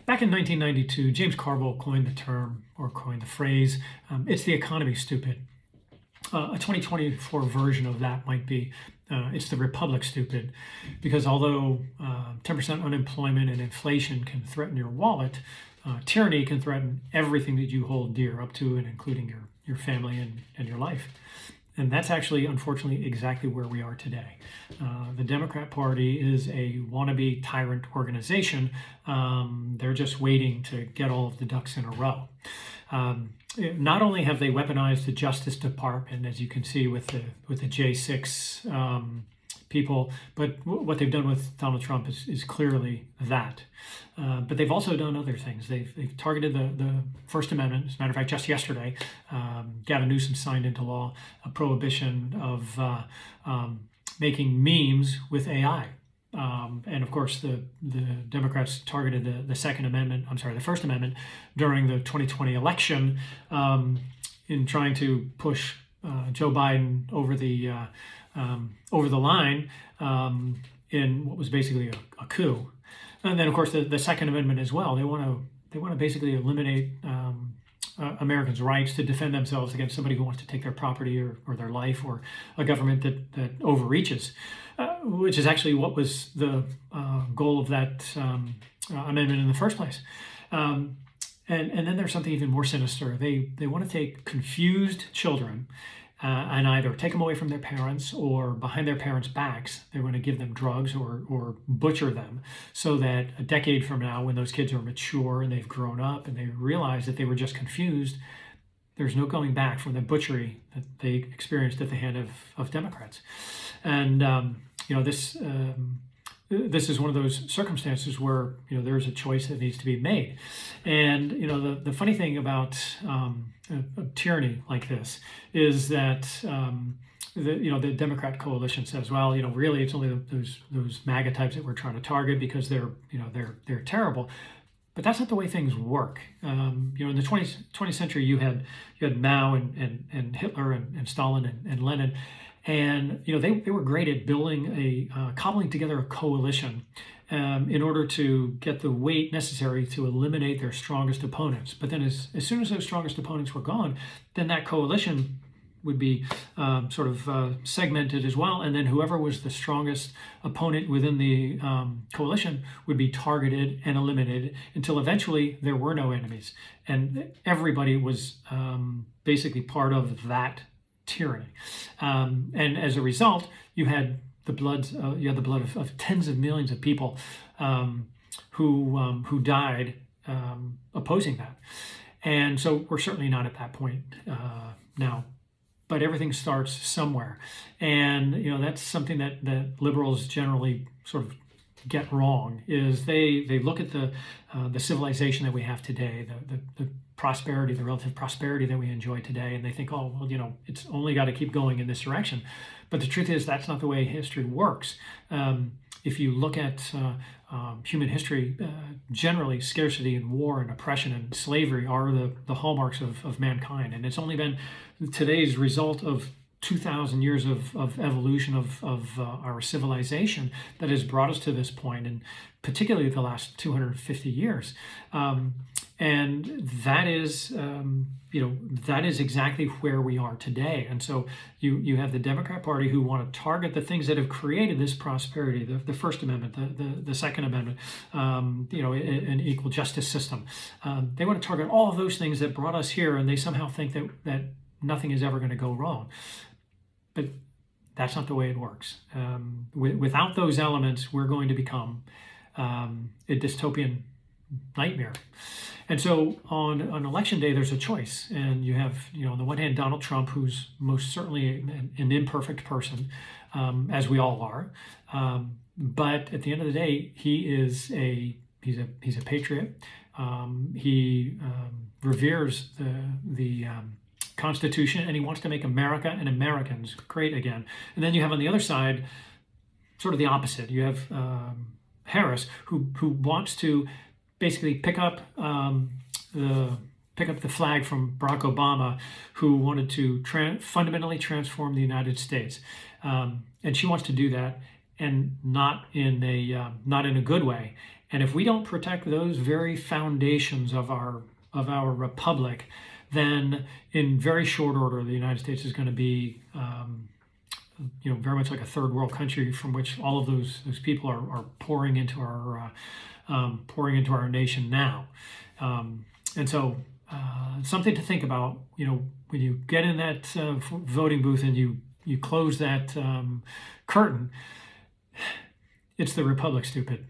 Back in 1992, James Carville coined the term or coined the phrase, it's the economy, stupid. A 2024 version of that might be, it's the republic, stupid. Because although 10% unemployment and inflation can threaten your wallet, tyranny can threaten everything that you hold dear, up to and including your family and your life. And that's actually, unfortunately, exactly where we are today. The Democrat Party is a wannabe tyrant organization. They're just waiting to get all of the ducks in a row. Not only have they weaponized the Justice Department, as you can see with the J6 people, but what they've done with Donald Trump is clearly that. But they've also done other things. They've targeted the First Amendment. As a matter of fact, just yesterday, Gavin Newsom signed into law a prohibition of making memes with AI. And of course, the Democrats targeted the First Amendment during the 2020 election in trying to push Joe Biden over the line in what was basically a coup. And then, of course, the Second Amendment as well. They want to basically eliminate Americans' rights to defend themselves against somebody who wants to take their property or their life, or a government that overreaches, which is actually what was the goal of that amendment in the first place. And then there's something even more sinister. They want to take confused children and either take them away from their parents, or behind their parents' backs, they want to give them drugs or butcher them, so that a decade from now, when those kids are mature and they've grown up and they realize that they were just confused, there's no going back from the butchery that they experienced at the hand of Democrats. And this is one of those circumstances where there's a choice that needs to be made. And the funny thing about a tyranny like this is that the Democrat coalition says, well, really it's only those MAGA types that we're trying to target because they're terrible. But that's not the way things work. In the 20th century, you had Mao and Hitler and Stalin and Lenin. And they were great at building cobbling together a coalition in order to get the weight necessary to eliminate their strongest opponents. But then as soon as those strongest opponents were gone, then that coalition would be segmented as well. And then whoever was the strongest opponent within the coalition would be targeted and eliminated until eventually there were no enemies. And everybody was basically part of that tyranny. And as a result, you had the blood of tens of millions of people who died opposing that. And so we're certainly not at that point now. But everything starts somewhere. And that's something that liberals generally sort of get wrong, is they look at the civilization that we have today, the prosperity, the relative prosperity that we enjoy today, and they think, oh, well, it's only got to keep going in this direction. But the truth is, that's not the way history works. If you look at human history, generally scarcity and war and oppression and slavery are the hallmarks of mankind. And it's only been today's result of 2,000 years of evolution of our civilization that has brought us to this point, and particularly the last 250 years. And that is, that is exactly where we are today. And so you have the Democrat Party who want to target the things that have created this prosperity, the First Amendment, the Second Amendment, an equal justice system. They want to target all of those things that brought us here, and they somehow think that nothing is ever going to go wrong. But that's not the way it works. Without those elements, we're going to become a dystopian nightmare. And so on election day, there's a choice. And you have, on the one hand, Donald Trump, who's most certainly an imperfect person, as we all are. But at the end of the day, he's a patriot. He reveres the Constitution, and he wants to make America and Americans great again. And then you have on the other side sort of the opposite. You have Harris, who wants to basically pick up the flag from Barack Obama, who wanted to fundamentally transform the United States, and she wants to do that, and not in a good way. And if we don't protect those very foundations of our republic, then in very short order, the United States is going to be, very much like a third world country from which all of those people are pouring into our nation now. And so, something to think about. When you get in that voting booth and you close that curtain, it's the republic, stupid.